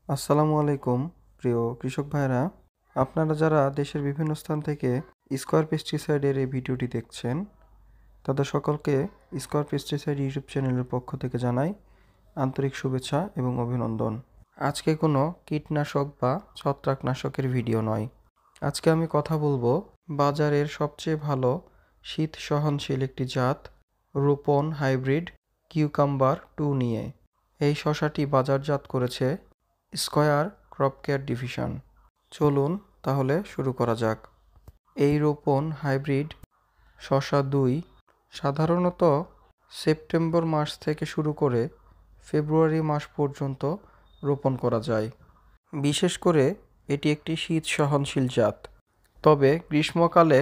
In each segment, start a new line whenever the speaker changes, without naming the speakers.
আসসালামু আলাইকুম প্রিয় কৃষক ভাইরা, আপনারা যারা দেশের বিভিন্ন স্থান থেকে স্কয়ার পেস্টিসাইডের এই ভিডিওটি দেখছেন, তাদের সকলকে স্কয়ার পেস্টিসাইড ইউটিউব চ্যানেলের পক্ষ থেকে জানাই আন্তরিক শুভেচ্ছা এবং অভিনন্দন। আজকে কোনো কীটনাশক বা ছত্রাকনাশকের ভিডিও নয়। আজকে আমি কথা বলবো বাজারের সবচেয়ে ভালো শীত সহনশীল একটি জাত রোপন হাইব্রিড কিউকাম্বার 2 নিয়ে। এই শসাটি বাজারজাত করেছে স্কয়ার ক্রপ কেয়ার ডিভিশন। চলুন তাহলে শুরু করা যাক। এই রোপন হাইব্রিড শসা 2 সাধারণত সেপ্টেম্বর মাস থেকে শুরু করে ফেব্রুয়ারি মাস পর্যন্ত রোপণ করা যায়। বিশেষ করে এটি একটি শীত সহনশীল জাত, তবে গ্রীষ্মকালে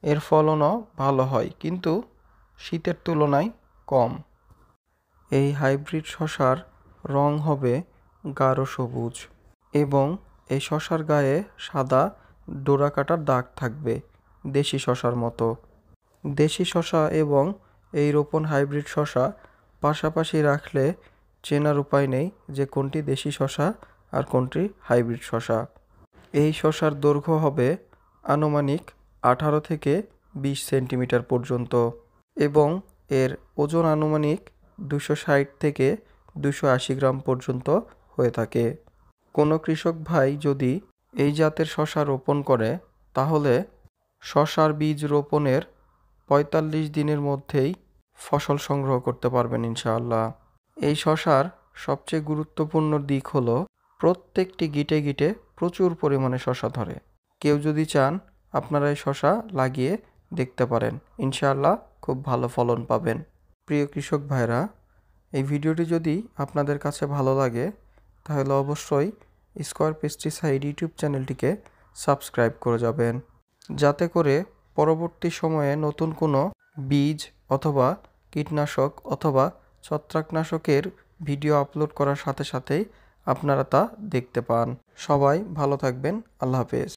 এর ফলনও ভালো হয়, কিন্তু শীতের তুলনায় কম। এই হাইব্রিড শসার রং হবে গাঢ় সবুজ এবং এই শসার গায়ে সাদা ডোরাকাটার দাগ থাকবে, দেশি শসার মতো। দেশি শসা এবং এই রোপণ হাইব্রিড শসা পাশাপাশি রাখলে চেনার উপায় নেই যে কোনটি দেশি শসা আর কোনটি হাইব্রিড শসা। এই শসার দৈর্ঘ্য হবে আনুমানিক 18 থেকে 20 সেন্টিমিটার পর্যন্ত এবং এর ওজন আনুমানিক 260 থেকে 280 গ্রাম পর্যন্ত হয়ে থাকে। কোনো কৃষক ভাই যদি এই জাতের শসা রোপণ করে, তাহলে শসার বীজ রোপণের 45 দিনের মধ্যেই ফসল সংগ্রহ করতে পারবেন ইনশাআল্লাহ। এই শসার সবচেয়ে গুরুত্বপূর্ণ দিক হলো প্রত্যেকটি গিটে গিটে প্রচুর পরিমাণে শসা ধরে। কেউ যদি চান, আপনারা এই শসা লাগিয়ে দেখতে পারেন, ইনশাআল্লাহ খুব ভালো ফলন পাবেন। প্রিয় কৃষক ভাইরা, এই ভিডিওটি যদি আপনাদের কাছে ভালো লাগে, তাহলে অবশ্যই স্কয়ার পেস্টিসাইড ইউটিউব চ্যানেলটিকে সাবস্ক্রাইব করে যাবেন, যাতে করে পরবর্তী সময়ে নতুন কোনো বীজ অথবা কীটনাশক অথবা ছত্রাকনাশকের ভিডিও আপলোড করার সাথে সাথেই আপনারা তা দেখতে পান। সবাই ভালো থাকবেন। আল্লাহ হাফেজ।